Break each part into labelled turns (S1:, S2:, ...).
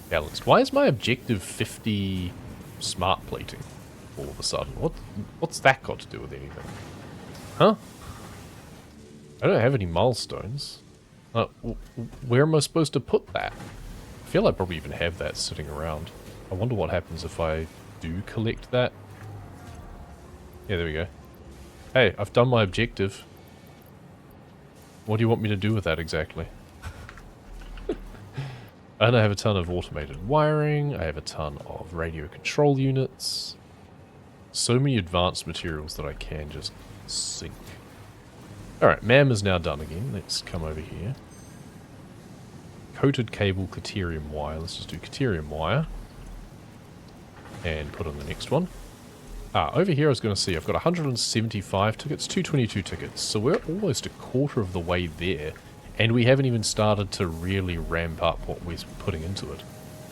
S1: Balanced. Why is my objective 50 smart plating all of a sudden? What's that got to do with anything? Huh? I don't have any milestones. Where am I supposed to put that? I feel I probably even have that sitting around. I wonder what happens if I do collect that. Yeah, there we go. Hey, I've done my objective. What do you want me to do with that exactly? And I have a ton of automated wiring. I have a ton of radio control units. So many advanced materials that I can just sink. Alright, MAM is now done again. Let's come over here. Coated cable, Caterium wire. Let's just do Caterium wire. And put on the next one. Over here I was going to see, I've got 175 tickets, 222 tickets. So we're almost a quarter of the way there. And we haven't even started to really ramp up what we're putting into it.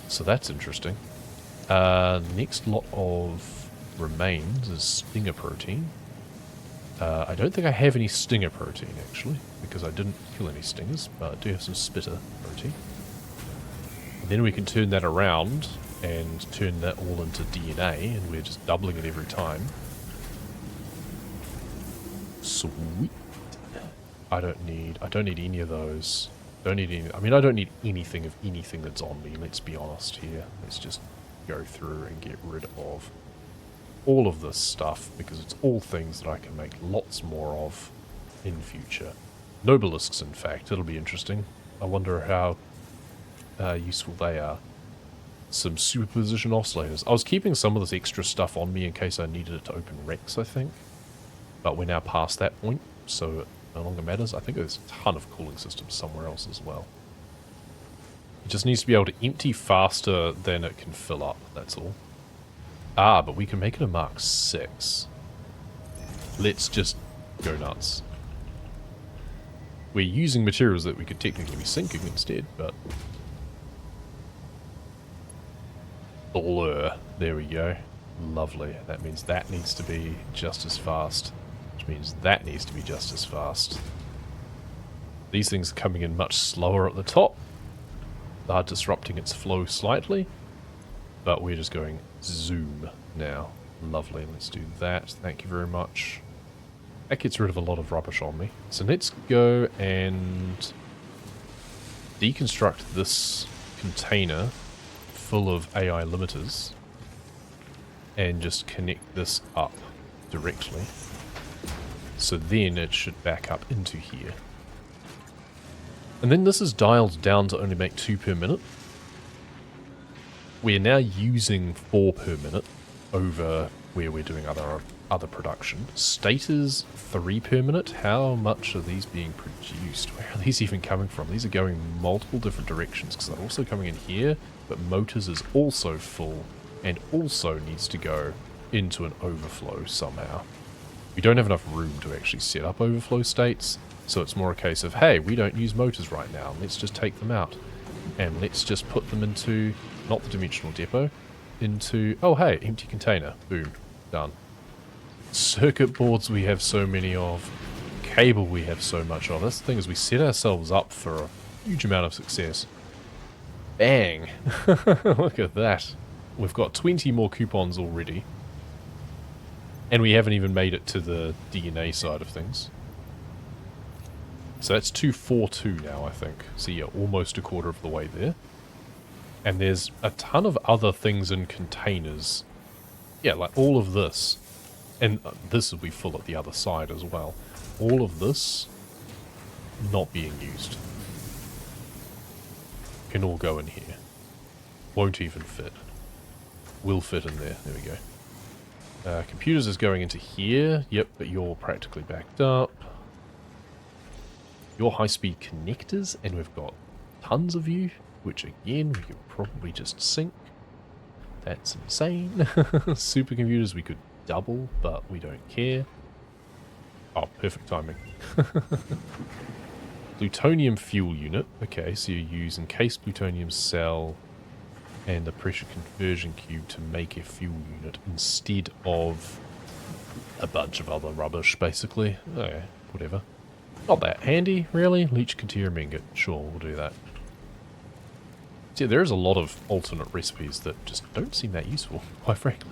S1: So that's interesting. Next lot of remains is stinger protein. I don't think I have any stinger protein, actually, because I didn't kill any stingers, but I do have some spitter protein. And then we can turn that around and turn that all into DNA, and we're just doubling it every time. Sweet. I don't need any of those. I don't need anything of anything that's on me, let's be honest here. Let's just go through and get rid of all of this stuff, because it's all things that I can make lots more of in future. Nobelisks, in fact. It'll be interesting. I wonder how useful they are. Some superposition oscillators. I was keeping some of this extra stuff on me in case I needed it to open Rex, I think. But we're now past that point, so it no longer matters. I think there's a ton of cooling systems somewhere else as well. It just needs to be able to empty faster than it can fill up, that's all. But we can make it a Mark 6. Let's just go nuts. We're using materials that we could technically be sinking instead, but... Blur. There we go. Lovely. That means that needs to be just as fast. Which means that needs to be just as fast. These things are coming in much slower at the top. They are disrupting its flow slightly. But we're just going zoom now. Lovely. Let's do that. Thank you very much. That gets rid of a lot of rubbish on me. So let's go and deconstruct this container full of AI limiters and just connect this up directly. So then it should back up into here. And then this is dialed down to only make 2 per minute. We're now using 4 per minute over where we're doing other production. Stators 3 per minute. How much are these being produced? Where are these even coming from? These are going multiple different directions because they're also coming in here, but motors is also full and also needs to go into an overflow somehow. We don't have enough room to actually set up overflow states, so it's more a case of, hey, we don't use motors right now, let's just take them out. And let's just put them into, not the dimensional depot, into, oh hey, empty container. Boom. Done. Circuit boards we have so many of. Cable we have so much of. That's the thing, is we set ourselves up for a huge amount of success. Bang! Look at that. We've got 20 more coupons already. And we haven't even made it to the DNA side of things. So that's 242 now, I think. So yeah, almost a quarter of the way there. And there's a ton of other things in containers. Yeah, like all of this. And this will be full at the other side as well. All of this not being used. Can all go in here. Won't even fit. Will fit in there. There we go. Computers is going into here. Yep, but you're practically backed up. Your high-speed connectors, and we've got tons of you, which again, we could probably just sync. That's insane. Supercomputers we could double, but we don't care. Oh, perfect timing. Plutonium fuel unit. Okay, so you use encased plutonium cell and the pressure conversion cube to make a fuel unit instead of a bunch of other rubbish, basically. Oh, yeah, whatever. Not that handy, really. Leach Caterium ingot. Sure, we'll do that. See, there's a lot of alternate recipes that just don't seem that useful, quite frankly.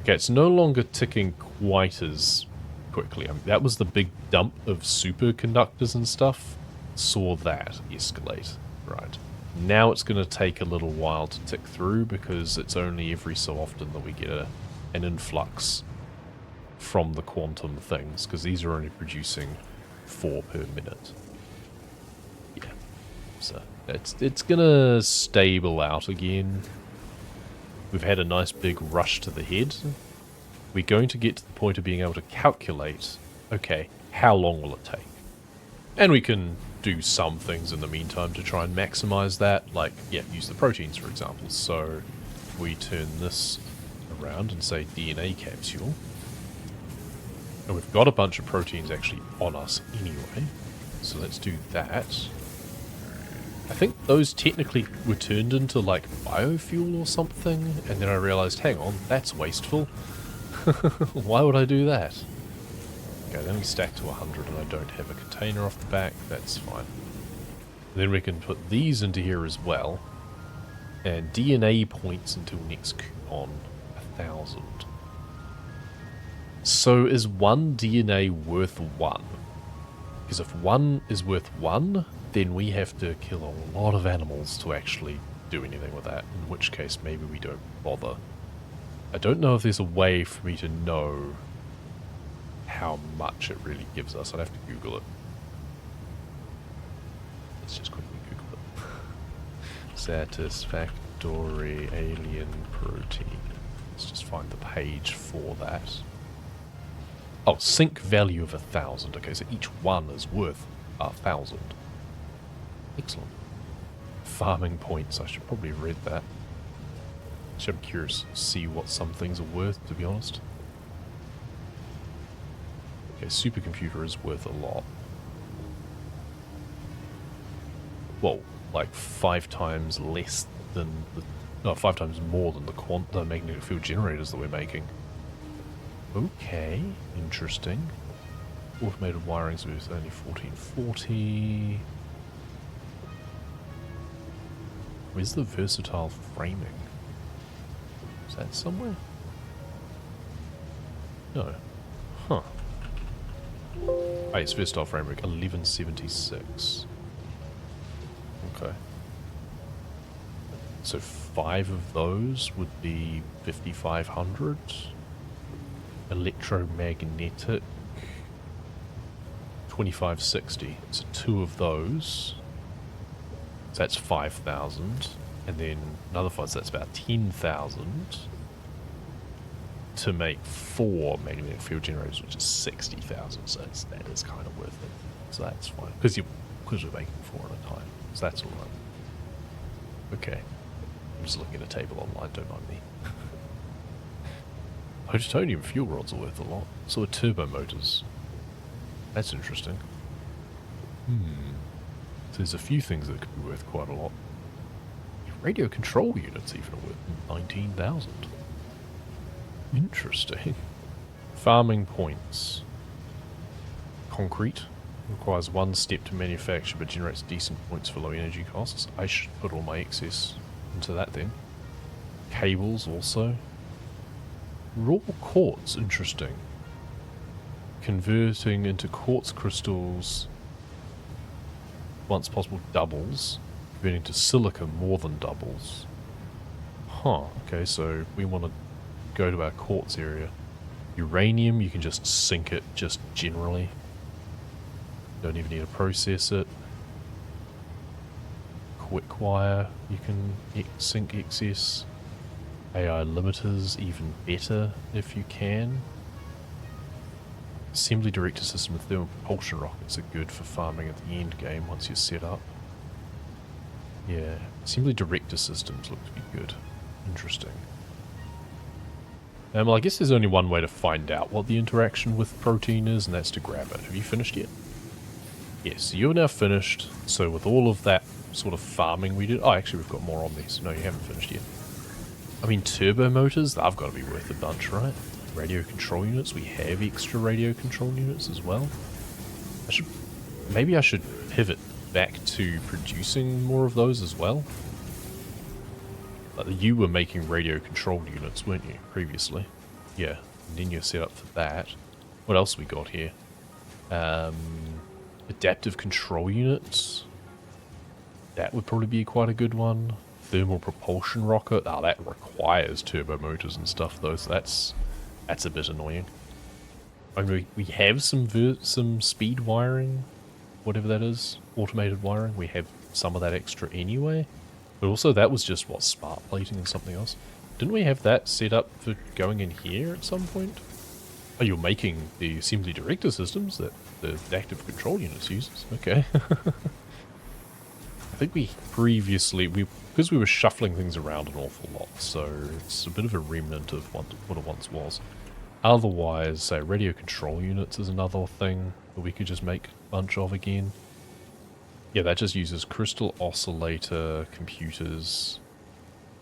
S1: Okay, it's no longer ticking quite as quickly. I mean, that was the big dump of superconductors and stuff. Saw that escalate. Right. Now it's going to take a little while to tick through because it's only every so often that we get an influx from the quantum things, because these are only producing 4 per minute. Yeah. So it's going to stable out again. We've had a nice big rush to the head. We're going to get to the point of being able to calculate, okay, how long will it take? And we can do some things in the meantime to try and maximize that, like, yeah, use the proteins, for example. So we turn this around and say DNA capsule. And we've got a bunch of proteins actually on us anyway. So let's do that. I think those technically were turned into, like, biofuel or something, and then I realized, hang on, that's wasteful. Why would I do that? Okay, then we stack to 100 and I don't have a container off the back, that's fine. Then we can put these into here as well, and DNA points until next coupon 1000. So is 1 DNA worth 1? Because if 1 is worth 1, then we have to kill a lot of animals to actually do anything with that, in which case maybe we don't bother. I don't know if there's a way for me to know how much it really gives us. I'd have to Google it. Let's just quickly Google it. Satisfactory alien protein. Let's just find the page for that. Oh, sync value of 1000. Okay, so each one is worth 1000. Excellent. Farming points. I should probably have read that. Actually, I'm curious to see what some things are worth, to be honest. Okay, supercomputer is worth a lot. Well, like 5 times less than the... No, 5 times more than the magnetic field generators that we're making. Okay, interesting. Automated wiring's worth only 1440. Where's the versatile framing? Is that somewhere? No. Huh. Oh, it's versatile framework, 1176. Okay. So 5 of those would be 5500. Electromagnetic, 2560. So 2 of those. So that's 5,000. And then another 5, so that's about 10,000. To make 4 magnetic field generators, which is 60,000. So that is kind of worth it. So that's fine. Because we're making 4 at a time. So that's alright. Okay. I'm just looking at a table online, don't mind me. Plutonium fuel rods are worth a lot. So are turbo motors. That's interesting. So there's a few things that could be worth quite a lot. Radio control units even are worth 19,000. Interesting. Farming points. Concrete. Requires 1 step to manufacture but generates decent points for low energy costs. I should put all my excess into that then. Cables also. Raw quartz, interesting. Converting into quartz crystals once possible doubles. Converting to silica more than doubles. Huh, okay, so we want to go to our quartz area. Uranium, you can just sink it just generally. Don't even need to process it. Quick wire, you can sink excess. AI limiters, even better if you can. Assembly director system with thermal propulsion rockets are good for farming at the end game once you're set up. Yeah, assembly director systems look to be good. Interesting. Well, I guess there's only one way to find out what the interaction with protein is, and that's to grab it. Have you finished yet? Yes, so you're now finished. So with all of that sort of farming we did... Oh, actually, we've got more on there, so no, you haven't finished yet. I mean, turbo motors, they've got to be worth a bunch, right? Radio control units, we have extra radio control units as well. Maybe I should pivot back to producing more of those as well. You were making radio control units, weren't you, previously? Yeah, and then you're set up for that. What else we got here? Adaptive control units. That would probably be quite a good one. Thermal propulsion rocket. Oh, that requires turbo motors and stuff, though, so that's a bit annoying. I mean, we have some speed wiring, whatever that is, automated wiring. We have some of that extra anyway. But also that was just, what, smart plating and something else? Didn't we have that set up for going in here at some point? Oh, you're making the assembly director systems that the active control units uses. Okay. I think we previously, because we were shuffling things around an awful lot, so it's a bit of a remnant of what it once was. Otherwise, say, radio control units is another thing that we could just make a bunch of again. Yeah, that just uses crystal oscillator computers,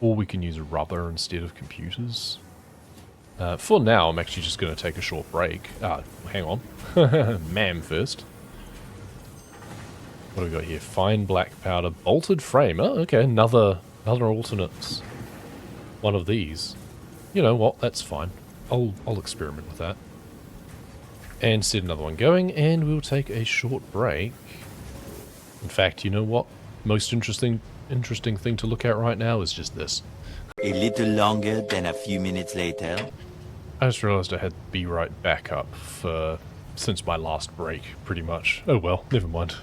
S1: or we can use rubber instead of computers. For now, I'm actually just going to take a short break. Hang on. MAM first. What do we got here? Fine black powder, bolted frame. Oh, okay, another alternate one of these. You know what? That's fine. I'll experiment with that. And set another one going, and we'll take a short break. In fact, you know what? Most interesting thing to look at right now is just this.
S2: A little longer than a few minutes later.
S1: I just realized I had Be Right back up since my last break, pretty much. Oh well, never mind.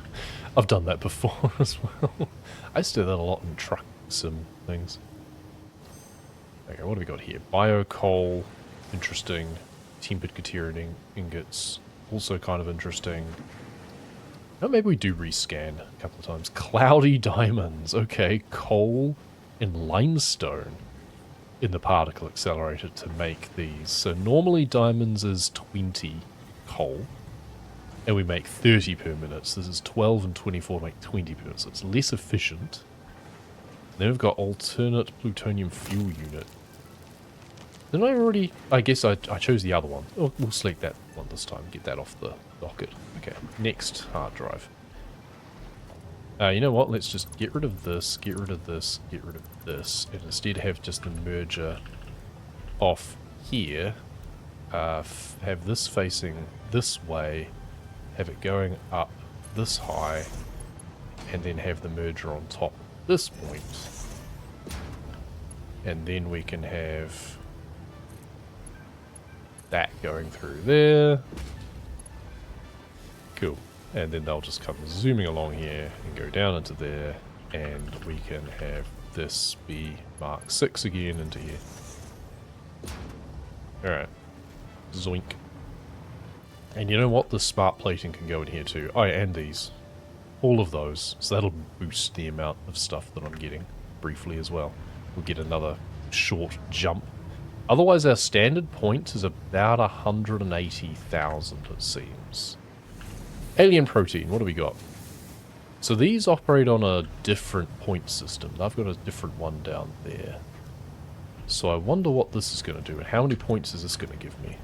S1: I've done that before as well. I used to do that a lot in truck sim things. Okay, what have we got here? Bio-coal, interesting. Tempered Caterian ingots, also kind of interesting. Oh, maybe we do rescan a couple of times. Cloudy diamonds, okay. Coal and limestone in the particle accelerator to make these. So normally diamonds is 20 coal, and we make 30 per minute. So this is 12 and 24 make 20 per minute, so it's less efficient. Then we've got alternate plutonium fuel unit. Didn't I already... I guess I chose the other one. Oh, we'll select that one this time, get that off the docket. Okay, next hard drive. You know what, let's just get rid of this, get rid of this, get rid of this, and instead have just the merger off here. Have this facing this way, have it going up this high, and then have the merger on top this point. And then we can have that going through there. Cool. And then they'll just come zooming along here and go down into there, and we can have this be Mark 6 again into here. Alright. Zoink. And you know what? The smart plating can go in here too. Oh, and these. All of those. So that'll boost the amount of stuff that I'm getting briefly as well. We'll get another short jump. Otherwise, our standard point is about 180,000, it seems. Alien protein, what do we got? So these operate on a different point system. I've got a different one down there. So I wonder what this is going to do, and how many points is this going to give me?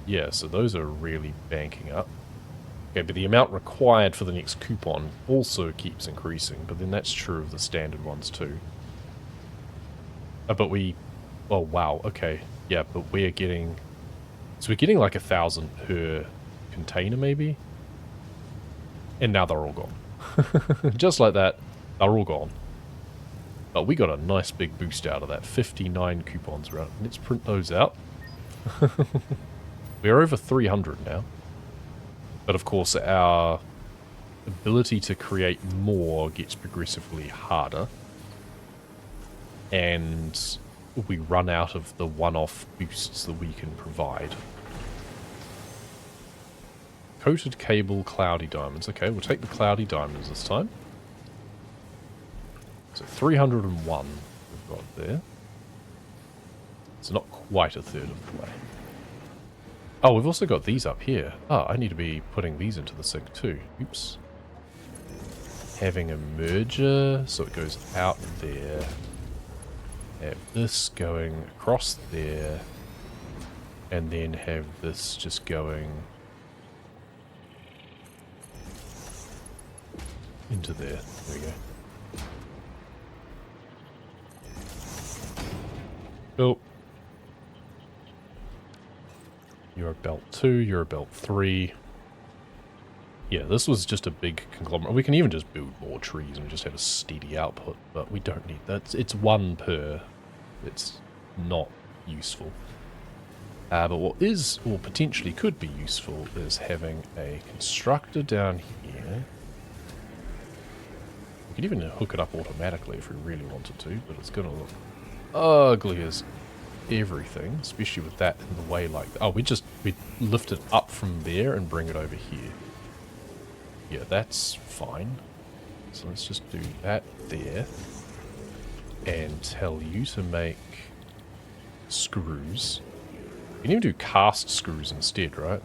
S1: Yeah, so those are really banking up. Okay, but the amount required for the next coupon also keeps increasing, but then that's true of the standard ones too. But we... Oh, wow, okay. Yeah, but we're getting... So we're getting like 1,000 per container, maybe? And now they're all gone. Just like that, they're all gone. But we got a nice big boost out of that. 59 coupons around. Let's print those out. We're over 300 now. But of course, our ability to create more gets progressively harder. And we run out of the one-off boosts that we can provide. Coated cable, cloudy diamonds. Okay, we'll take the cloudy diamonds this time. So 301 we've got there. It's not quite a third of the way. Oh, we've also got these up here. Oh, I need to be putting these into the sink too. Oops. Having a merger, so it goes out there. Have this going across there. And then have this just going into there. There we go. Oh. You're a belt 2, you're a belt 3. Yeah, this was just a big conglomerate. We can even just build more trees and just have a steady output, but we don't need that. It's one per. It's not useful. But what is, or potentially could be useful, is having a constructor down here. We could even hook it up automatically if we really wanted to, but it's going to look ugly as everything, especially with that in the way like that. Oh, we lift it up from there and bring it over here. Yeah, that's fine. So let's just do that there. And tell you to make screws. You can even do cast screws instead, right?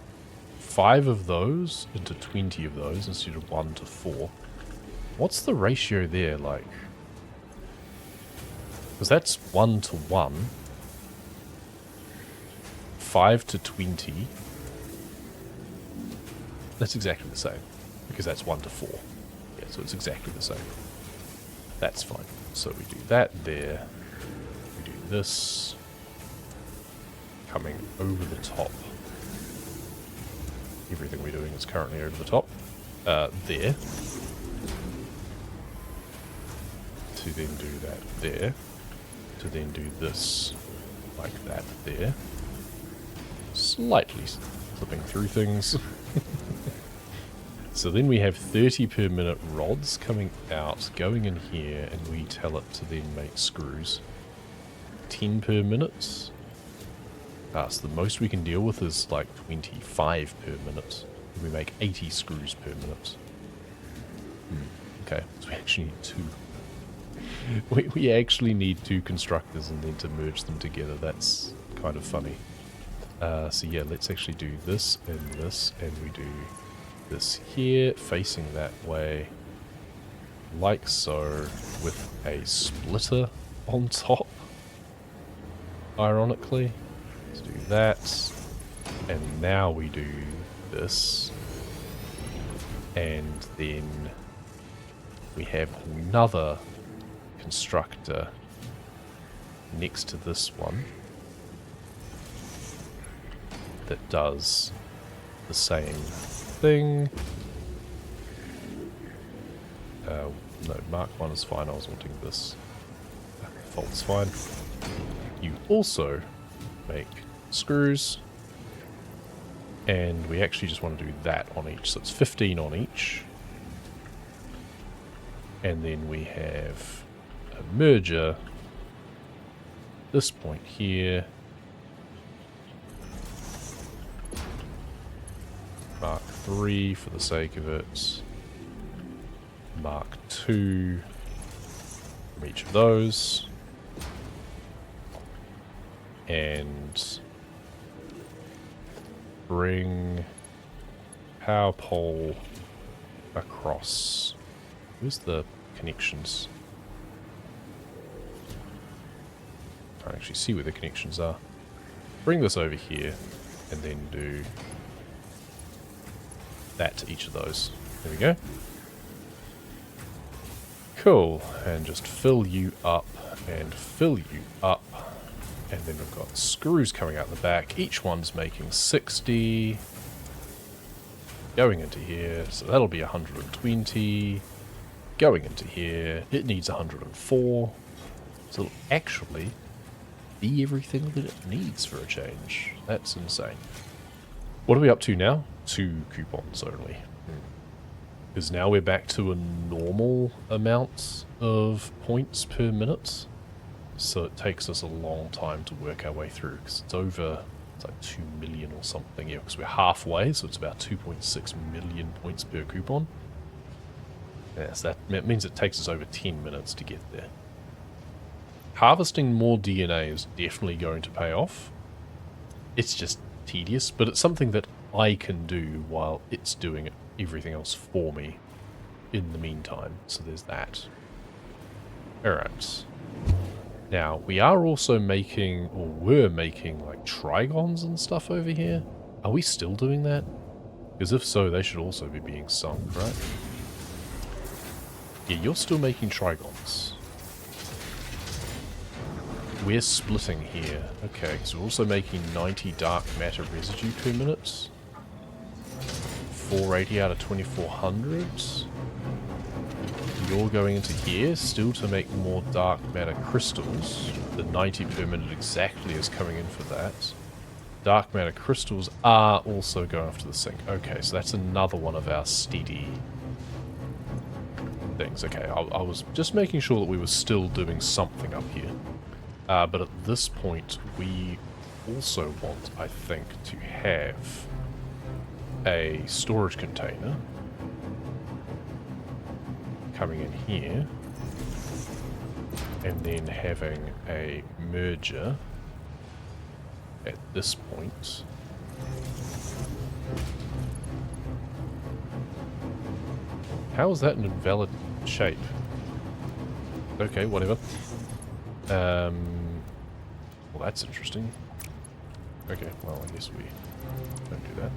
S1: 5 of those into 20 of those instead of 1 to 4. What's the ratio there like? Because that's 1 to 1. 5 to 20. That's exactly the same. Because that's 1 to 4. Yeah, so it's exactly the same. That's fine. So we do that there. We do this. Coming over the top. Everything we're doing is currently over the top. There. To then do that there. To then do this like that there. Slightly flipping through things. So then we have 30 per minute rods coming out, going in here, and we tell it to then make screws. 10 per minute. So the most we can deal with is like 25 per minute. And we make 80 screws per minute. Okay, so we actually need 2. We actually need 2 constructors and then to merge them together. That's kind of funny. So yeah, let's actually do this, and we do this here, facing that way, like so, with a splitter on top, ironically. Let's do that, and now we do this, and then we have another constructor next to this one that does the same thing. No, Mark 1 is fine. I was wanting this. Fault's fine. You also make screws. And we actually just want to do that on each. So it's 15 on each. And then we have a merger. This point here. Mark 3 for the sake of it. Mark 2 from each of those. And bring power pole across. Where's the connections? Can't actually see where the connections are. Bring this over here and then do that to each of those. There we go. Cool. And just fill you up and fill you up. And then we've got screws coming out the back. Each one's making 60. Going into here. So that'll be 120. Going into here. It needs 104. So it'll actually be everything that it needs for a change. That's insane. What are we up to now? 2 coupons only. Because now we're back to a normal amount of points per minute. So it takes us a long time to work our way through. Because it's over, it's like 2 million or something. Yeah, because we're halfway, so it's about 2.6 million points per coupon. Yes, that means it takes us over 10 minutes to get there. Harvesting more DNA is definitely going to pay off. It's just tedious, but it's something that I can do while it's doing everything else for me in the meantime. So there's that. Alright. Now, we are also making, or were making, like, trigons and stuff over here. Are we still doing that? Because if so, they should also be being sunk, right? Yeah, you're still making trigons. We're splitting here. Okay, because we're also making 90 dark matter residue per minute. 480 out of 2400. You're going into here still to make more dark matter crystals. The 90 per minute exactly is coming in for that. Dark matter crystals are also going off to the sink. Okay, so that's another one of our steady things. Okay, I was just making sure that we were still doing something up here. But at this point, we also want, I think, to have a storage container coming in here, and then having a merger at this point. How is that an invalid shape? Okay, whatever. Well, that's interesting. Okay, well, I guess we don't do that.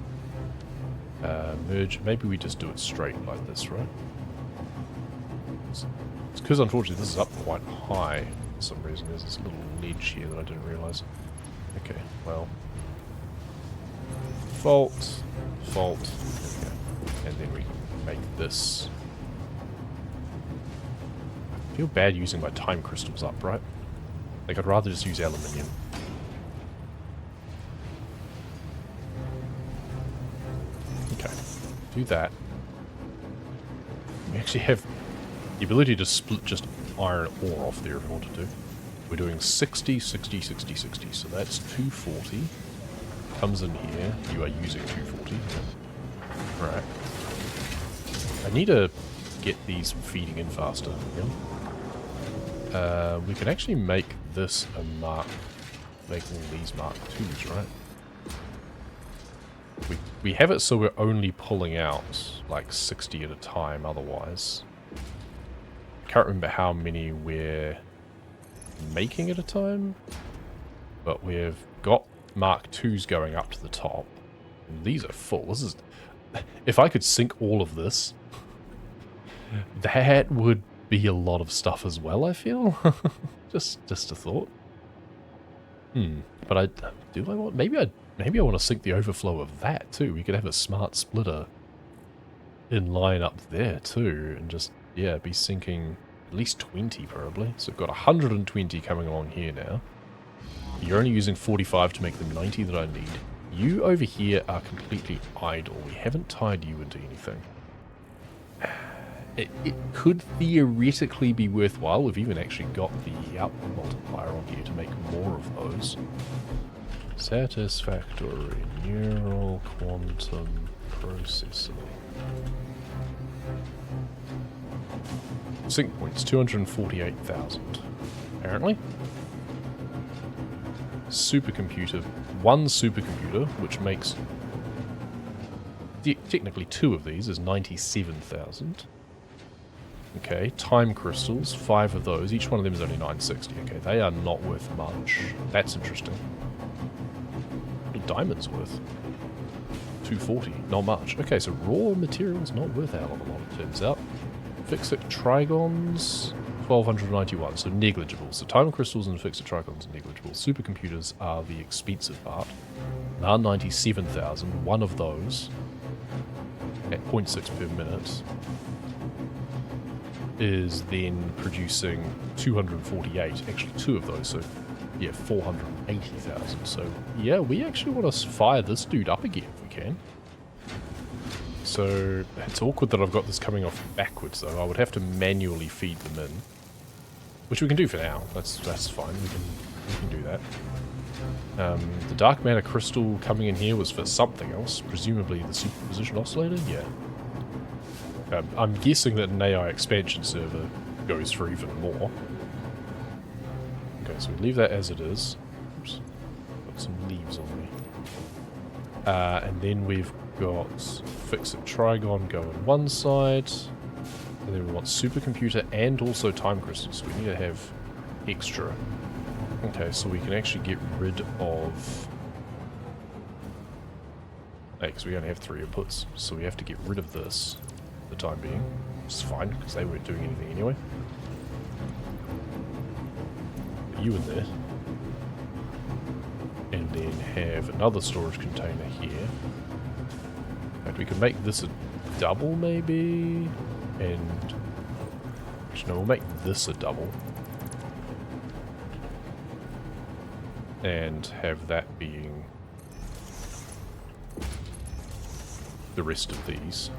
S1: Merge, maybe we just do it straight like this, right? It's because, unfortunately, this is up quite high for some reason. There's this little ledge here that I didn't realise. Okay, well. Fault. Okay. And then we can make this. I feel bad using my time crystals up, right? Like, I'd rather just use aluminium. Okay, do that. We actually have the ability to split just iron ore off there if we wanted to. We're doing 60, 60, 60, 60, so that's 240. Comes in here, you are using 240. Right. I need to get these feeding in faster. Yeah. We can actually make this a mark, make all these Mark 2s, right? We have it so we're only pulling out like 60 at a time otherwise. Can't remember how many we're making at a time, but we've got Mark 2s going up to the top. And these are full. This is, if I could sink all of this, that would be a lot of stuff as well, I feel. just a thought. But do I want, maybe I want to sink the overflow of that too. We could have a smart splitter in line up there too, and just, yeah, be sinking at least 20 probably. So we've got 120 coming along here now. You're only using 45 to make the 90 that I need. You over here are completely idle. We haven't tied you into anything. It could theoretically be worthwhile. We've even actually got the output multiplier on here to make more of those. Satisfactory neural quantum processing. Sync points, 248,000. Apparently. Supercomputer. One supercomputer, which makes technically two of these, is 97,000. Okay, time crystals, 5 of those. Each one of them is only 960. Okay, they are not worth much. That's interesting. What are diamonds worth? 240, not much. Okay, so raw materials not worth a hell of a lot, it turns out. Fixit trigons, 1291, so negligible. So time crystals and fixit trigons are negligible. Supercomputers are the expensive part. Now 97,000, one of those at 0.6 per minute is then producing 248, actually 2 of those, so yeah, 480,000. So yeah, we actually want to fire this dude up again if we can. So it's awkward that I've got this coming off backwards though. I would have to manually feed them in, which we can do for now. That's fine. We can do that. The dark matter crystal coming in here was for something else, presumably the superposition oscillator. Yeah. I'm guessing that an AI expansion server goes for even more. Okay, so we leave that as it is. Oops, got some leaves on me. And then we've got Fixit Trigon go on one side. And then we want supercomputer and also time crystals. So we need to have extra. Okay, so we can actually get rid of... because we only have 3 inputs. So we have to get rid of this for the time being. which is fine, because they weren't doing anything anyway. Put you in there. And then have another storage container here. And we can make this a double, maybe? And... actually, no, we'll make this a double. And have that being the rest of these.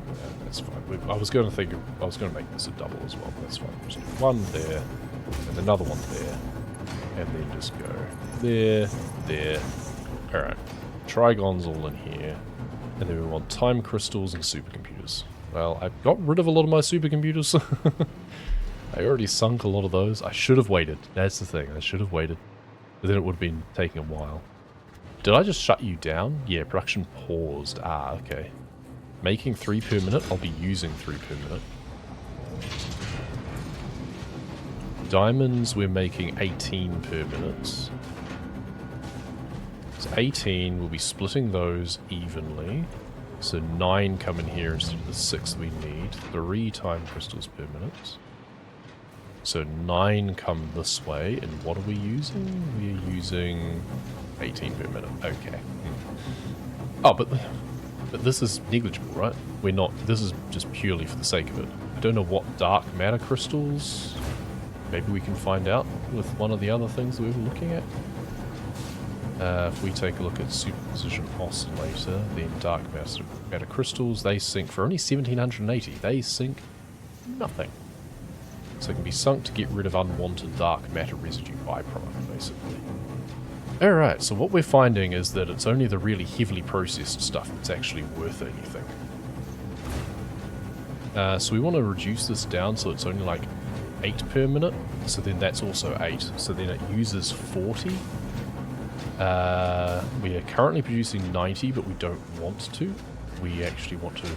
S1: Yeah, that's fine. I was going to make this a double as well, but that's fine. Just do one there, and another one there, and then just go there, there. Alright. Trigons all in here. And then we want time crystals and supercomputers. Well, I've got rid of a lot of my supercomputers. I already sunk a lot of those. I should have waited. That's the thing. I should have waited. But then it would have been taking a while. Did I just shut you down? Yeah, production paused. Ah, okay. Making 3 per minute. I'll be using 3 per minute. Diamonds, we're making 18 per minute. 18, we'll be splitting those evenly. So 9 come in here instead of the 6 we need. 3 time crystals per minute. So 9 come this way. And what are we using? We're using 18 per minute. Okay. Oh, but this is negligible, right? We're not... this is just purely for the sake of it. I don't know what dark matter crystals... maybe we can find out with one of the other things that we were looking at. If we take a look at superposition oscillator, then dark matter crystals, they sink for only 1780. They sink nothing. So it can be sunk to get rid of unwanted dark matter residue byproduct, basically. Alright, so what we're finding is that it's only the really heavily processed stuff that's actually worth anything. So we want to reduce this down so it's only like 8 per minute. So then that's also 8. So then it uses 40. We are currently producing 90, but we don't want to. We actually want to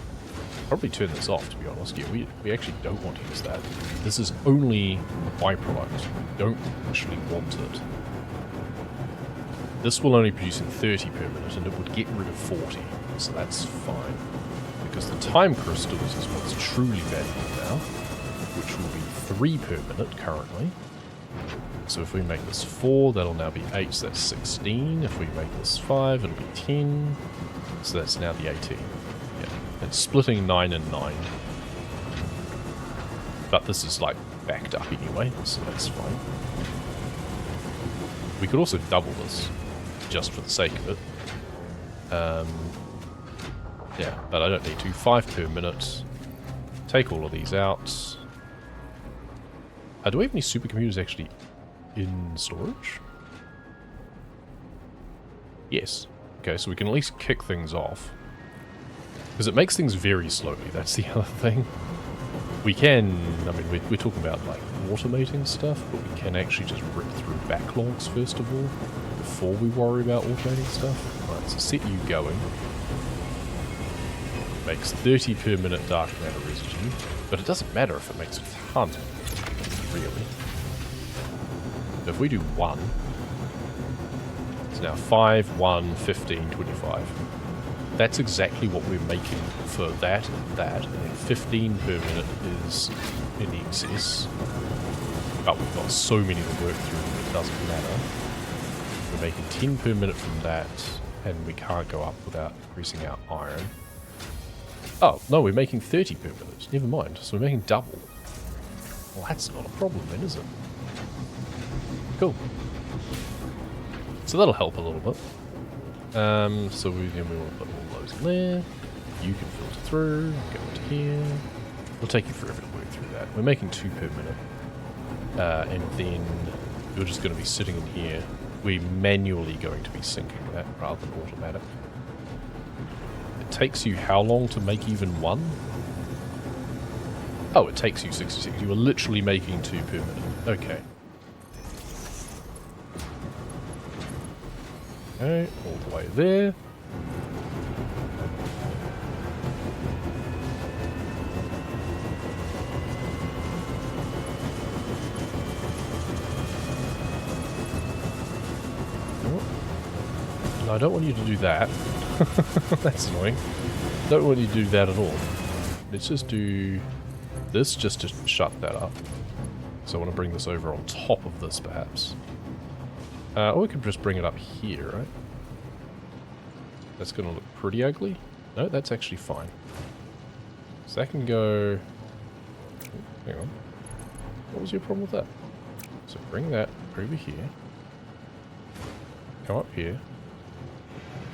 S1: probably turn this off, to be honest. Yeah, we actually don't want to use that. This is only a byproduct. We don't actually want it. This will only be producing 30 per minute, and it would get rid of 40, so that's fine. Because the time crystals is what's truly valuable now, which will be 3 per minute currently. So if we make this 4, that'll now be 8, so that's 16. If we make this 5, it'll be 10. So that's now the 18. Yeah, it's splitting 9 and 9. But this is like backed up anyway, so that's fine. We could also double this, just for the sake of it. Yeah, but I don't need to. 5 per minute. Take all of these out. Do we have any supercomputers actually in storage? Yes. Okay, so we can at least kick things off. Because it makes things very slowly, that's the other thing. We can, I mean, we're talking about like automating stuff, but we can actually just rip through backlogs first of all, before we worry about automating stuff. Right, so set you going. Makes 30 per minute dark matter residue, but it doesn't matter if it makes a ton, really. So if we do 1, it's now 5, 1, 15, 25. That's exactly what we're making for that and that, and then 15 per minute is in excess. But we've got so many to work through that it doesn't matter. We're making 10 per minute from that, and we can't go up without increasing our iron. Oh, no, we're making 30 per minute. Never mind. So we're making double. Well, that's not a problem then, is it? Cool. So that'll help a little bit. So we want to put all those in there. You can filter through, go into here. We'll take you forever to work through that. We're making 2 per minute. And then you're just going to be sitting in here. We're manually going to be syncing that rather than automatic. It takes you how long to make even 1? Oh, it takes you 66. You are literally making 2 per minute. Okay. Okay, all the way there. No, I don't want you to do that. That's annoying. Don't want you to do that at all. Let's just do this just to shut that up. So I want to bring this over on top of this, perhaps. Or we could just bring it up here, right? That's going to look pretty ugly. No, that's actually fine. So that can go... Hang on. What was your problem with that? So bring that over here. Come up here.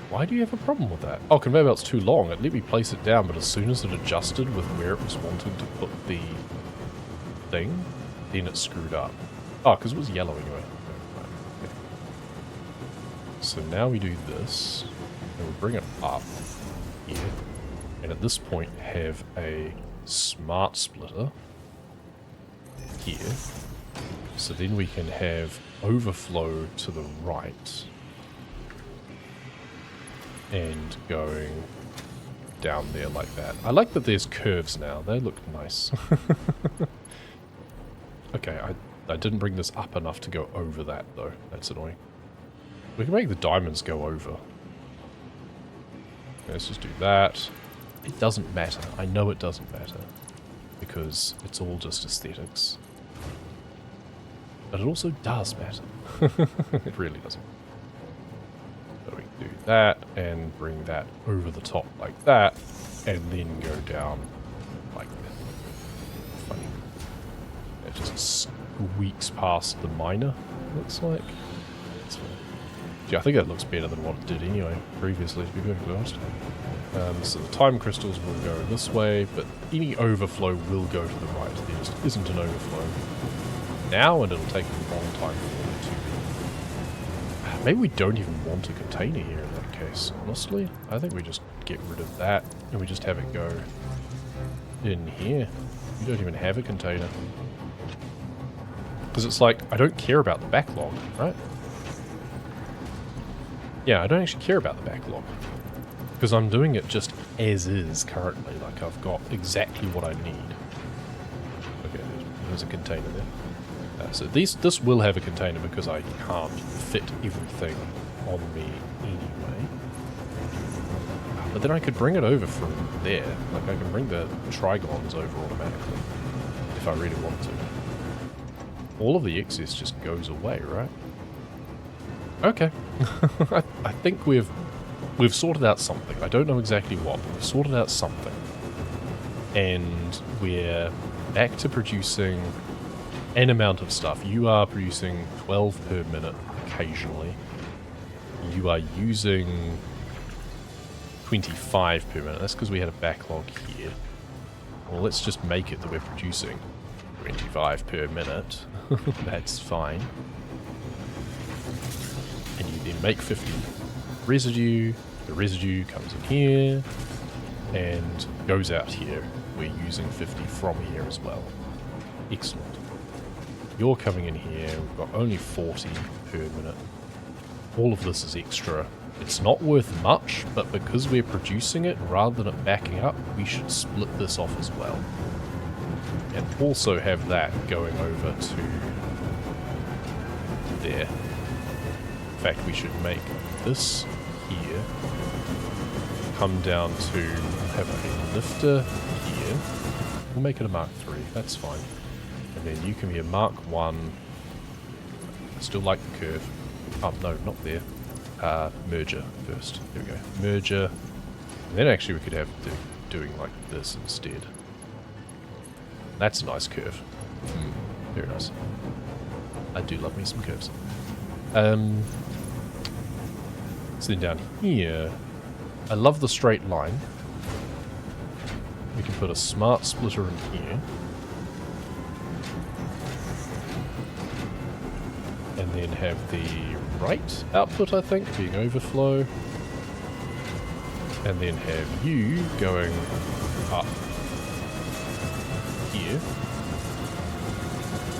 S1: Why do you have a problem with that? Oh, conveyor belt's too long. It let me place it down, but as soon as it adjusted with where it was wanting to put the thing, then it screwed up. Oh, because it was yellow anyway. Okay. So now we do this, and we bring it up here, and at this point have a smart splitter here. So then we can have overflow to the right. And going down there like that. I like that there's curves now. They look nice. Okay, I didn't bring this up enough to go over that, though. That's annoying. We can make the diamonds go over. Let's just do that. It doesn't matter. I know it doesn't matter. Because it's all just aesthetics. But it also does matter. It really doesn't. So we can do that and bring that over the top like that, and then go down like that. Funny. It just squeaks past the miner, looks like. That's fine. Yeah, I think that looks better than what it did anyway, previously, to be perfectly honest. So the time crystals will go this way, but any overflow will go to the right. There just isn't an overflow now, and it'll take a long time for it to be. Maybe we don't even want a container here in that case, honestly. I think we just get rid of that, and we just have it go in here. We don't even have a container. Because it's like, I don't care about the backlog, right? Yeah, I don't actually care about the backlog. Because I'm doing it just as is currently. Like, I've got exactly what I need. Okay, there's a container there. So this will have a container because I can't fit everything on me anyway. But then I could bring it over from there. Like, I can bring the trigons over automatically if I really want to. All of the excess just goes away, right? Okay. I think we've sorted out something. I don't know exactly what, but we've sorted out something. And we're back to producing an amount of stuff. You are producing 12 per minute occasionally. You are using 25 per minute. That's because we had a backlog here. Well, let's just make it that we're producing 25 per minute. That's fine. And you then make 50 residue. The residue comes in here and goes out here. We're using 50 from here as well. Excellent. You're coming in here. We've got only 40 per minute. All of this is extra. It's not worth much, but because we're producing it rather than it backing up, we should split this off as well. And also have that going over to there. In fact, we should make this here come down to have a lifter here. We'll make it a Mark III, that's fine. And then you can be a Mark 1. I still like the curve. Oh, no, not there. Merger first. There we go. Merger. And then actually we could have doing like this instead. That's a nice curve. Very nice. I do love me some curves. So then down here, I love the straight line. We can put a smart splitter in here. And then have the right output, I think, being overflow. And then have you going up here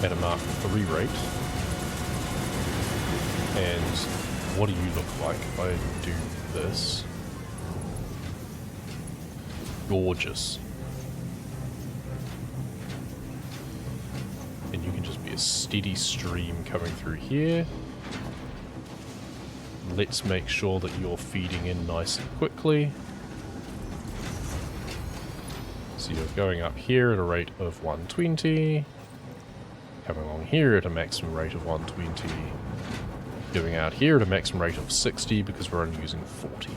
S1: at a Mark III rate. And what do you look like if I do this? Gorgeous. And you can just be a steady stream coming through here. let's make sure that you're feeding in nice and quickly. So you're going up here at a rate of 120, coming along here at a maximum rate of 120, going out here at a maximum rate of 60 because we're only using 40.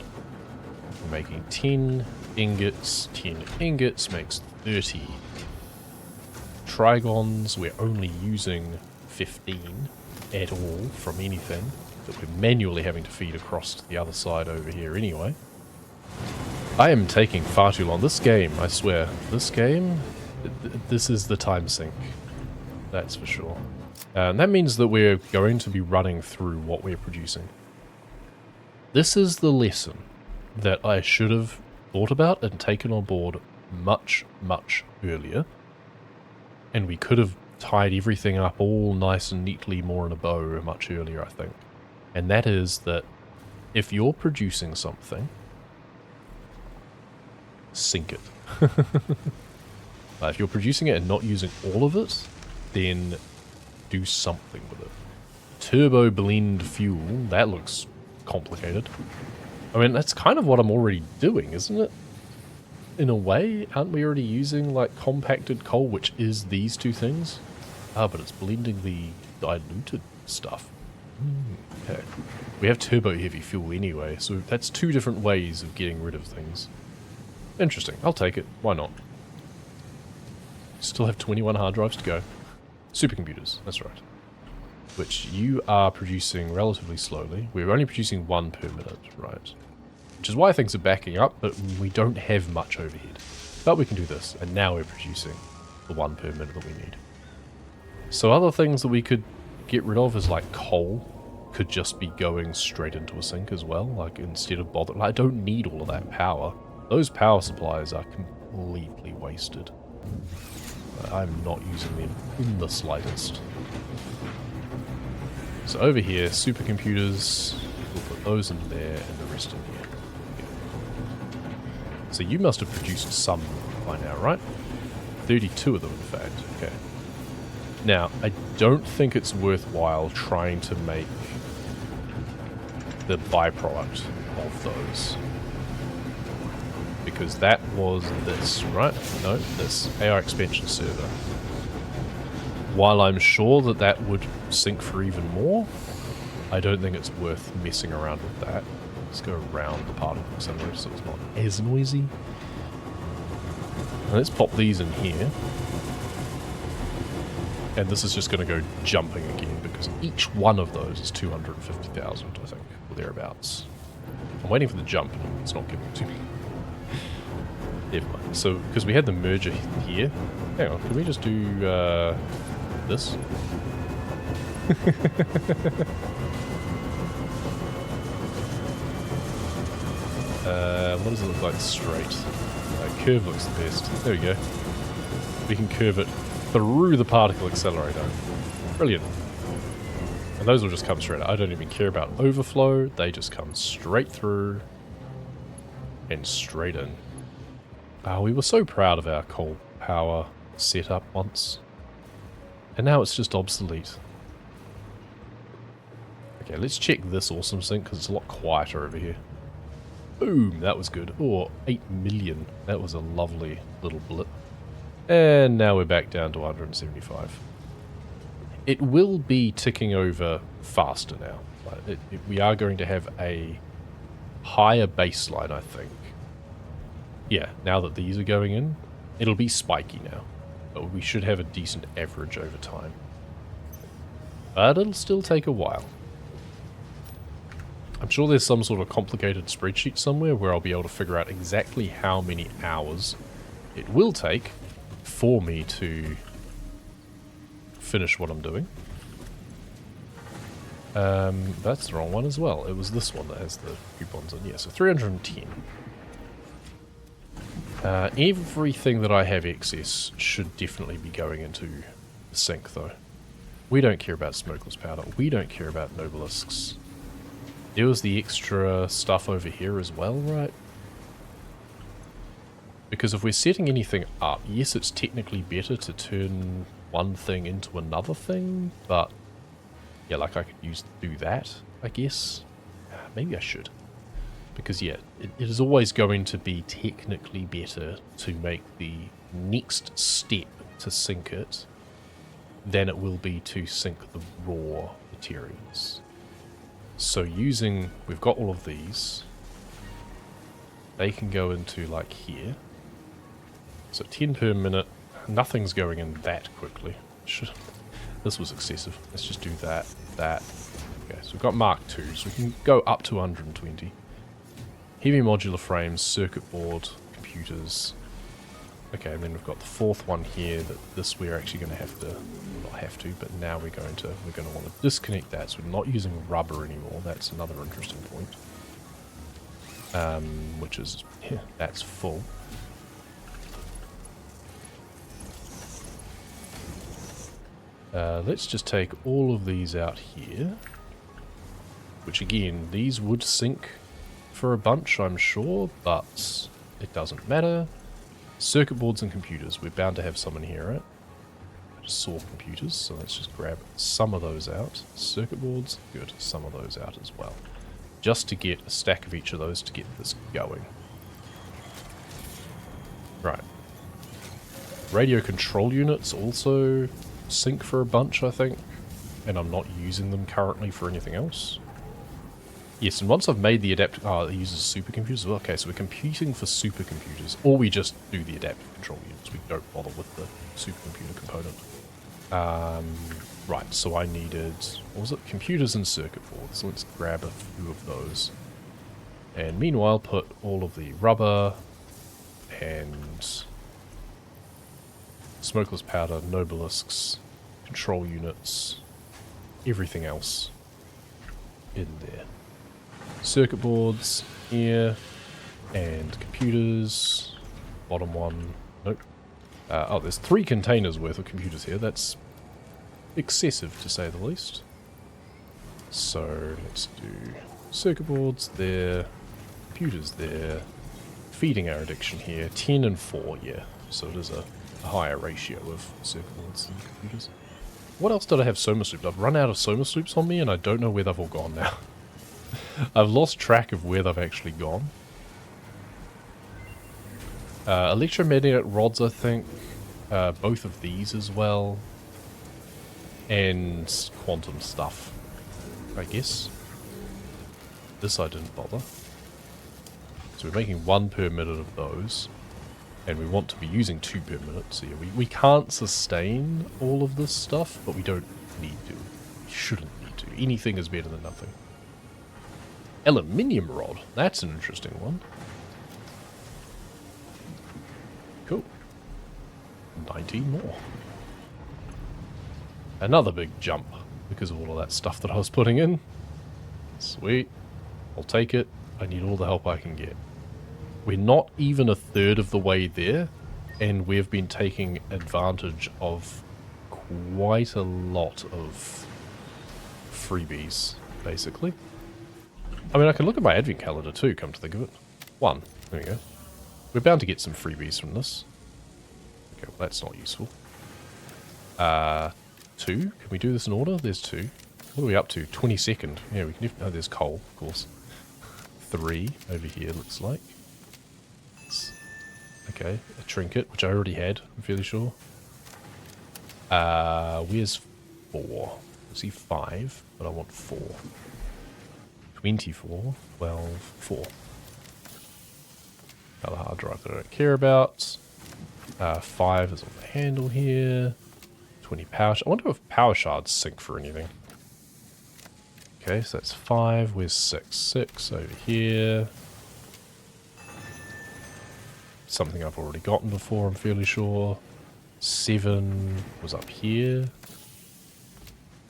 S1: We're making 10 ingots. 10 ingots makes 30 trigons. We're only using 15 at all from anything that we're manually having to feed across to the other side over here anyway. I am taking far too long. This game, I swear, this game, this is the time sink. That's for sure. And that means that we're going to be running through what we're producing. This is the lesson that I should have thought about and taken on board much, much earlier. And we could have tied everything up all nice and neatly more in a bow much earlier, I think. And that is that if you're producing something, sink it. If you're producing it and not using all of it, then do something with it. Turbo blend fuel, that looks complicated. I mean, that's kind of what I'm already doing, isn't it? In a way, aren't we already using like compacted coal, which is these two things? Ah, but it's blending the diluted stuff. Okay. We have turbo heavy fuel anyway, so that's two different ways of getting rid of things. Interesting. I'll take it. Why not? Still have 21 hard drives to go. Supercomputers, that's right. Which you are producing relatively slowly. We're only producing 1 per minute, right? Which is why things are backing up, but we don't have much overhead. But we can do this, and now we're producing the 1 per minute that we need. So other things that we could get rid of is like coal. Could just be going straight into a sink as well, like instead of bother. Like, I don't need all of that power. Those power supplies are completely wasted. I'm not using them in the slightest. So over here, supercomputers, we'll put those in there and the rest in here. So you must have produced some by now, right? 32 of them, in fact. Okay. Now, I don't think it's worthwhile trying to make the byproduct of those. Because that was this, right? No, this AI expansion server. While I'm sure that that would sync for even more, I don't think it's worth messing around with that. Let's go around the particle accelerator so it's not as noisy. And let's pop these in here. And this is just going to go jumping again because each one of those is 250,000, I think, or thereabouts. I'm waiting for the jump. It's not giving it to me. Never mind. So, because we had the merger here. Hang on, can we just do this? What does it look like straight? Curve looks the best. There we go. We can curve it through the particle accelerator. Brilliant. And those will just come straight out. I don't even care about overflow. They just come straight through and straight in. We were so proud of our coal power setup once. And now it's just obsolete. Okay, let's check this awesome sink because it's a lot quieter over here. Boom, that was good. Oh, 8 million. That was a lovely little blip. And now we're back down to 175. It will be ticking over faster now. We are going to have a higher baseline, I think. Yeah, now that these are going in, it'll be spiky now. But we should have a decent average over time. But it'll still take a while. I'm sure there's some sort of complicated spreadsheet somewhere where I'll be able to figure out exactly how many hours it will take for me to finish what I'm doing. That's the wrong one as well. It was this one that has the coupons in. Yeah, so 310. Everything that I have excess should definitely be going into the sink, though. We don't care about smokeless powder. We don't care about nobelisks. There was the extra stuff over here as well, right? Because if we're setting anything up, yes, it's technically better to turn one thing into another thing, but yeah, like I could do that, I guess. Maybe I should. Because, yeah, it is always going to be technically better to make the next step to sink it than it will be to sink the raw materials. So using... We've got all of these. They can go into, like, here. So 10 per minute. Nothing's going in that quickly. This was excessive. Let's just do that, that. Okay, so we've got Mark II, so we can go up to 120. Heavy modular frames, circuit board, computers. Okay, and then we've got the fourth one here that this we're actually going to have to, well, not have to, but now we're going to want to disconnect that, so we're not using rubber anymore. That's another interesting point. Which is, yeah, that's full. Let's just take all of these out here. Which again, these would sink for a bunch, I'm sure, but it doesn't matter. Circuit boards and computers. We're bound to have some in here, right? I just saw computers, so let's just grab some of those out. Circuit boards, good. Some of those out as well. Just to get a stack of each of those to get this going. Right. Radio control units also sync for a bunch, I think. And I'm not using them currently for anything else. Yes, and once I've made the adaptive... Oh, it uses supercomputers. Okay, so we're computing for supercomputers. Or we just do the adaptive control units. We don't bother with the supercomputer component. Right, so I needed... What was it? Computers and circuit boards. Let's grab a few of those. And meanwhile, put all of the rubber and smokeless powder, nobelisks, control units, everything else in there. Circuit boards here, and computers, bottom one, nope. Oh, there's 3 containers worth of computers here. That's excessive, to say the least. So, let's do circuit boards there, computers there, feeding our addiction here, 10 and 4, yeah. So it is a higher ratio of circuit boards and computers. What else did I have Soma Sloops? I've run out of Soma Sloops on me, and I don't know where they've all gone now. I've lost track of where they've actually gone. Electromagnetic rods, I think. Both of these as well. And quantum stuff, I guess. This I didn't bother. So we're making 1 per minute of those. And we want to be using 2 per minute. So yeah, we can't sustain all of this stuff, but we don't need to. We shouldn't need to. Anything is better than nothing. Aluminium rod. That's an interesting one. Cool. 19 more. Another big jump because of all of that stuff that I was putting in. Sweet. I'll take it. I need all the help I can get. We're not even a third of the way there, and we've been taking advantage of quite a lot of freebies, basically. I mean, I can look at my advent calendar too, come to think of it. 1. There we go. We're bound to get some freebies from this. Okay, well that's not useful. 2. Can we do this in order? There's 2. What are we up to? 22nd. Yeah, we can... Oh, there's coal, of course. 3 over here, looks like. Okay, a trinket, which I already had, I'm fairly sure. Where's 4? I see 5, but I want 4. 24, 12, 4. Another hard drive that I don't care about. 5 is on the handle here. 20 power shards. I wonder if power shards sync for anything. Okay, so that's 5. Where's 6? 6 over here. Something I've already gotten before, I'm fairly sure. 7 was up here.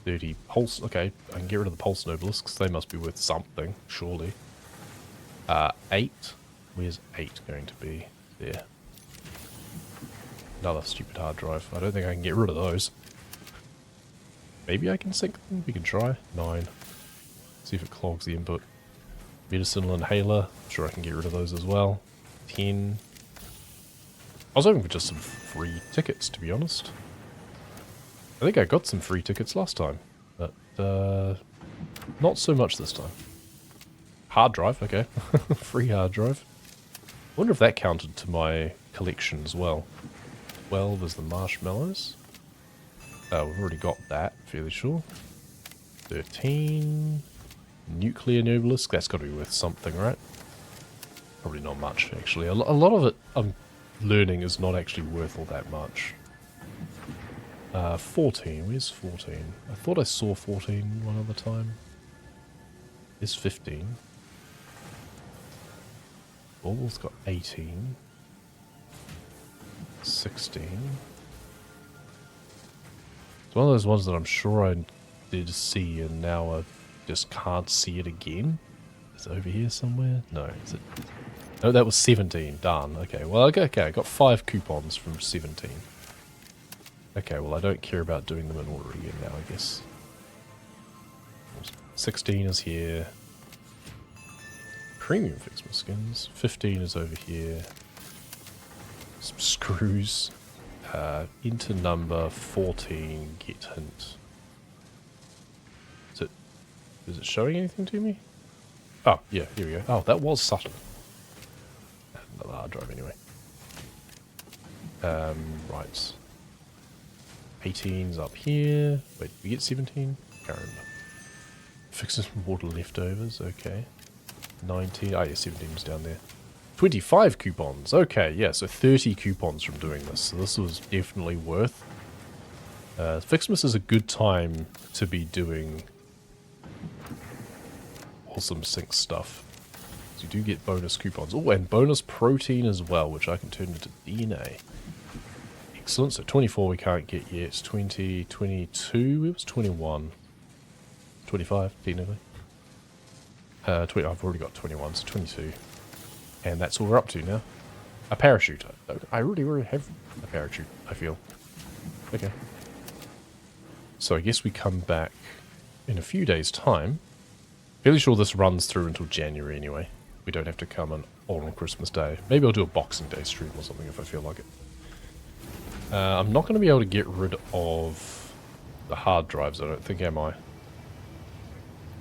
S1: 30 pulse. Okay, I can get rid of the pulse nobelisks. They must be worth something, surely. 8. Where's 8 going to be? There. Another stupid hard drive. I don't think I can get rid of those. Maybe I can sync them? We can try. 9. See if it clogs the input. Medicinal inhaler. I'm sure I can get rid of those as well. 10. I was hoping for just some free tickets, to be honest. I think I got some free tickets last time, but not so much this time. hard drive, okay. Free hard drive. Wonder if that counted to my collection as well. 12 is the marshmallows. We've already got that, fairly sure. 13. Nuclear Nebulisk, that's got to be worth something, right? Probably not much, actually. A lot of it, I'm learning, is not actually worth all that much. 14, where's 14? I thought I saw 14 one other time. There's 15. Baubles got 18. 16. It's one of those ones that I'm sure I did see and now I just can't see it again. Is it over here somewhere? No, is it? No, that was 17. Done. Okay, well, okay, I got 5 coupons from 17. Okay, well, I don't care about doing them in order again now, I guess. 16 is here. Premium Fixma skins. 15 is over here. Some screws. Enter number 14. Get hint. Is it showing anything to me? Oh, yeah, here we go. Oh, that was subtle. Another hard drive anyway. Right. 18's up here. Wait, did we get 17? Can't remember. Fixes water leftovers, okay. 19, oh yeah, 17 was down there. 25 coupons, okay, yeah, so 30 coupons from doing this. So this was definitely worth. Fixmas is a good time to be doing awesome sync stuff. So you do get bonus coupons. Oh, and bonus protein as well, which I can turn into DNA. Excellent. So 24 we can't get yet. 20, 22. It was 21. 25, technically. 20, I've already got 21, so 22. And that's all we're up to now. A parachute. I really have a parachute, I feel. Okay. So I guess we come back in a few days' time. Fairly sure this runs through until January anyway. We don't have to come on Christmas Day. Maybe I'll do a Boxing Day stream or something if I feel like it. I'm not going to be able to get rid of the hard drives, I don't think, am I?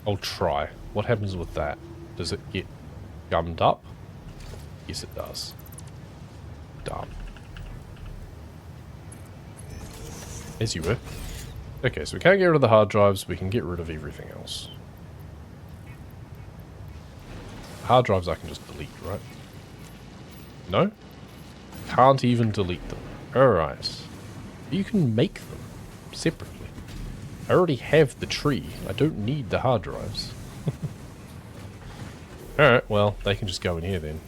S1: I'll try. What happens with that? Does it get gummed up? Yes, it does. Done. As you were. Okay, so we can't get rid of the hard drives, we can get rid of everything else. Hard drives I can just delete, right? No? Can't even delete them. Alright. You can make them separately. I already have the tree. I don't need the hard drives. Alright, well, they can just go in here then.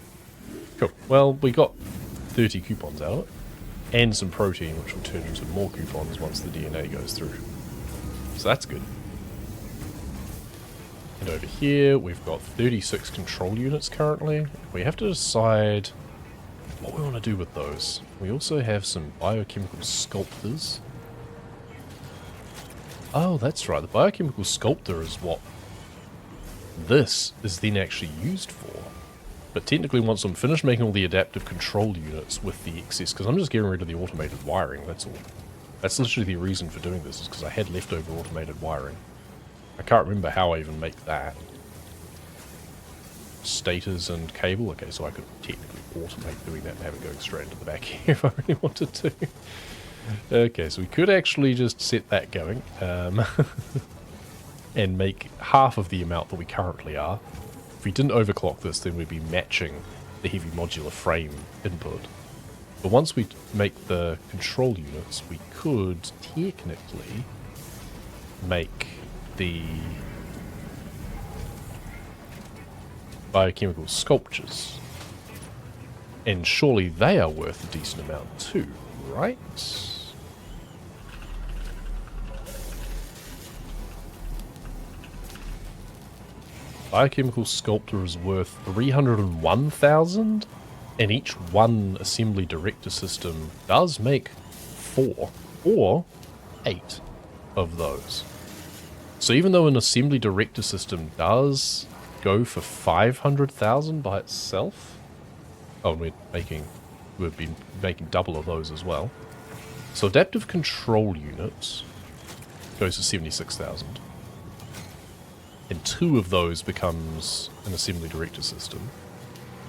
S1: Cool. Well, we got 30 coupons out of it. And some protein, which will turn into more coupons once the DNA goes through. So that's good. And over here, we've got 36 control units currently. We have to decide what we want to do with those. We also have some biochemical sculptors. Oh, that's right. The biochemical sculptor is what this is then actually used for. But technically, once I'm finished making all the adaptive control units with the excess, because I'm just getting rid of the automated wiring, that's all. That's literally the reason for doing this, is because I had leftover automated wiring. I can't remember how I even make that. Stators and cable. Okay, so I could technically automate doing that and have it going straight into the back here if I really wanted to. Okay, so we could actually just set that going. And make half of the amount that we currently are. If we didn't overclock this, then we'd be matching the heavy modular frame input. But once we make the control units, we could technically make the biochemical sculptures. And surely they are worth a decent amount too, right? Biochemical sculptor is worth 301,000, and each one assembly director system does make 4 or 8 of those. So even though an assembly director system does go for 500,000 by itself, oh, we've been making double of those as well. So adaptive control units goes for 76,000. And 2 of those becomes an assembly director system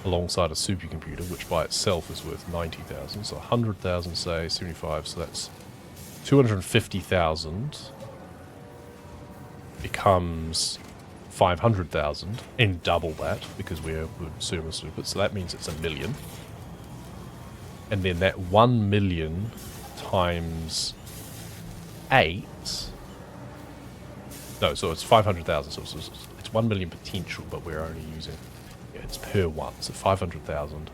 S1: alongside a supercomputer, which by itself is worth 90,000. So 100,000, say, 75, so that's 250,000 becomes 500,000 and double that because we're super stupid. So that means it's 1 million. And then that 1 million times 8. No, so it's 500,000. So it's 1 million potential, but we're only using, yeah, it's per one. So 500,000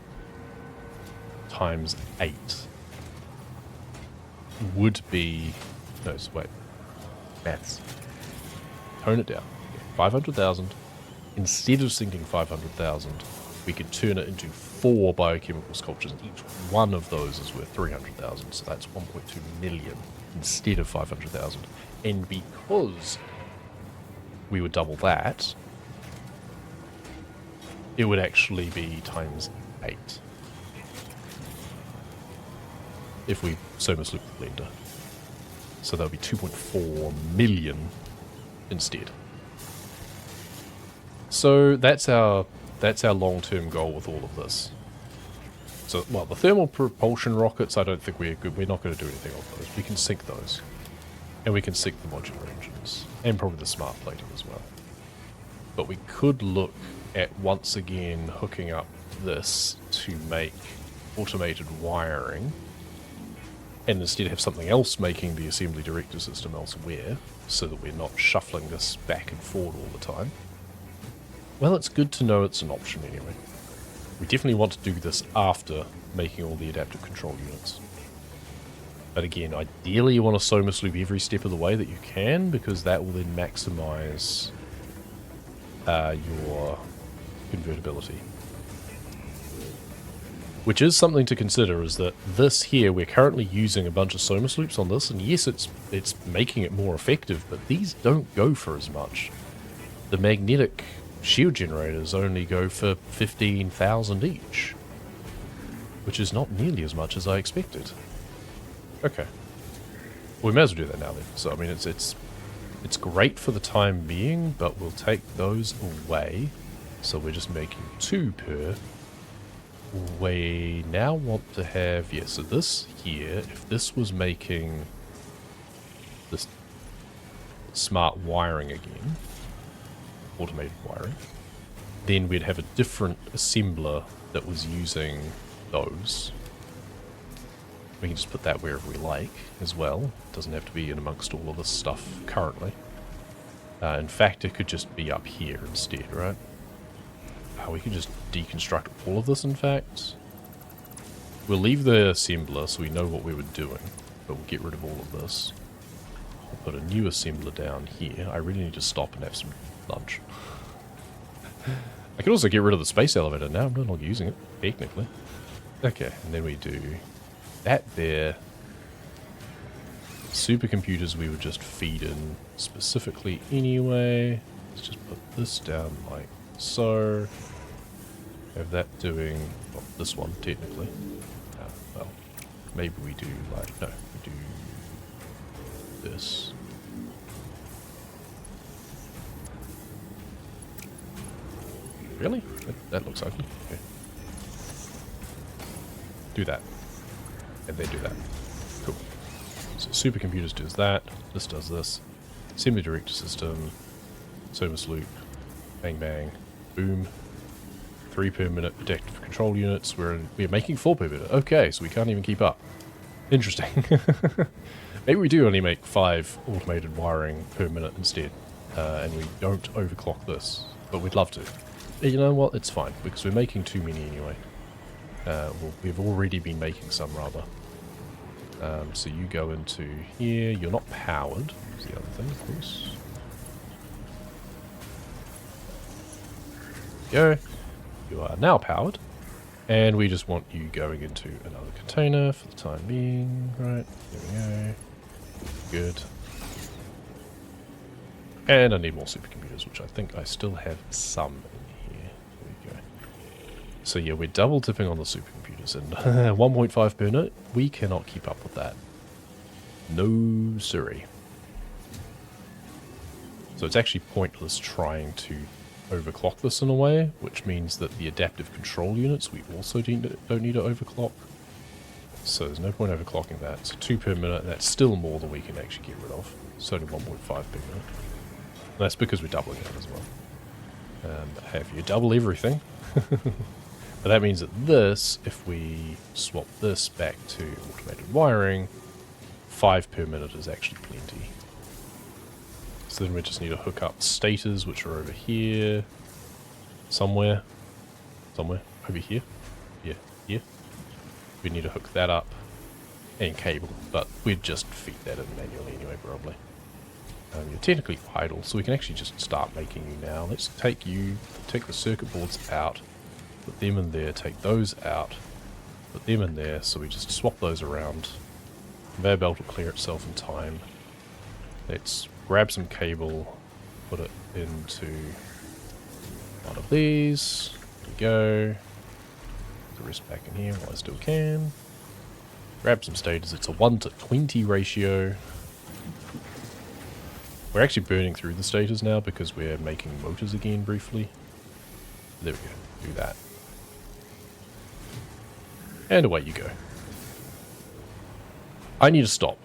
S1: times 8 would be, no, so wait, maths. Tone it down. 500,000. Instead of sinking 500,000, we could turn it into 4 biochemical sculptures. Each one of those is worth 300,000. So that's 1.2 million instead of 500,000. And because we would double that, it would actually be times 8. If we Somas loop the blender. So that would be 2.4 million instead. So that's our long-term goal with all of this. So, well, the thermal propulsion rockets, I don't think we're good. We're not going to do anything with those. We can sink those. And we can sink the modular engines. And probably the smart plating as well. But we could look at, once again, hooking up this to make automated wiring. And instead have something else making the assembly director system elsewhere, so that we're not shuffling this back and forward all the time. Well, it's good to know it's an option anyway. We definitely want to do this after making all the adaptive control units. But again, ideally you want to Somas loop every step of the way that you can, because that will then maximize your convertibility. Which is something to consider, is that this here, we're currently using a bunch of Somas loops on this, and yes, it's making it more effective, but these don't go for as much. The magnetic shield generators only go for 15,000 each, which is not nearly as much as I expected. Okay. Well, we may as well do that now then. So, I mean, it's great for the time being, but we'll take those away. So we're just making 2 per. We now want to have, yeah, so this here, if this was making this smart wiring again, automated wiring, then we'd have a different assembler that was using those. We can just put that wherever we like as well. It doesn't have to be in amongst all of this stuff currently. In fact, it could just be up here instead, right? We can just deconstruct all of this, in fact. We'll leave the assembler so we know what we were doing, but we'll get rid of all of this. We'll put a new assembler down here. I really need to stop and have some lunch. I could also get rid of the space elevator now. I'm no longer using it, technically. Okay, and then we do that there. Supercomputers we would just feed in specifically anyway. Let's just put this down like so. Have that doing, well, this one technically. Well, maybe we do like, no, we do this. Really? That looks ugly. Okay. Do that. And then do that. Cool. So supercomputers does that. This does this. Assembly director system. Somas loop. Bang bang. Boom. 3 per minute adaptive control units. We're making 4 per minute. Okay, so we can't even keep up. Interesting. Maybe we do only make 5 automated wiring per minute instead. And we don't overclock this. But we'd love to. You know what? It's fine, because we're making too many anyway. Well, we've already been making some, rather. So you go into here. You're not powered. Is the other thing, of course. Go. You are now powered. And we just want you going into another container for the time being. Right. There we go. Good. And I need more supercomputers, which I think I still have some in here. There we go. So yeah, we're double dipping on the supercomputers, and 1.5 per minute, we cannot keep up with that. No siree. So it's actually pointless trying to overclock this in a way, which means that the adaptive control units we also don't need to overclock. So there's no point overclocking that. So 2 per minute, that's still more than we can actually get rid of. It's only 1.5 per minute. And that's because we're doubling it as well. Have you double everything? But that means that this, if we swap this back to automated wiring, 5 per minute is actually plenty. So then we just need to hook up stators, which are over here. Somewhere. Over here. Yeah, here. We need to hook that up. And cable, but we'd just feed that in manually anyway, probably. You're technically idle, so we can actually just start making you now. Let's take the circuit boards out, put them in there, take those out, put them in there, so we just swap those around. Conveyor belt will clear itself in time. Let's grab some cable, put it into one of these. There we go. Put the rest back in here while I still can. Grab some stators. It's a 1:20 ratio. We're actually burning through the stators now because we're making motors again briefly. There we go. Do that. And away you go. I need to stop.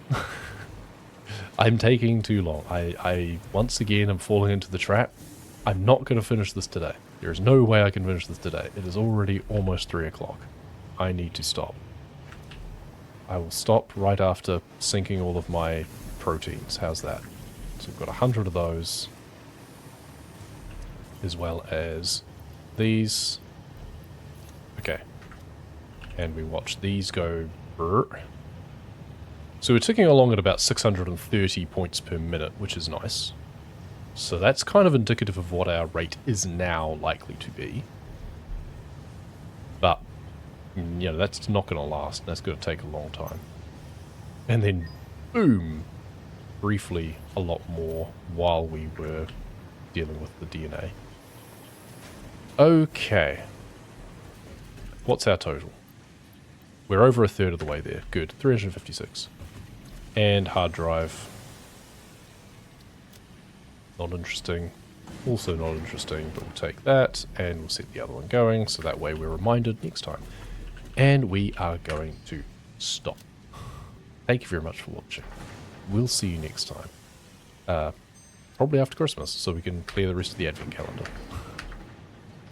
S1: I'm taking too long. I once again am falling into the trap. I'm not going to finish this today. There is no way I can finish this today. It is already almost 3 o'clock. I need to stop. I will stop right after sinking all of my proteins. How's that? So we've got 100 of those, as well as these. Okay. And we watch these go brr. So we're ticking along at about 630 points per minute, which is nice. So that's kind of indicative of what our rate is now likely to be. But, you know, that's not going to last. That's going to take a long time. And then, boom, briefly a lot more while we were dealing with the DNA. Okay. What's our total? We're over a third of the way there. Good. 356. And hard drive. Not interesting. Also not interesting, but we'll take that and we'll set the other one going so that way we're reminded next time. And we are going to stop. Thank you very much for watching. We'll see you next time. Probably after Christmas, so we can clear the rest of the advent calendar.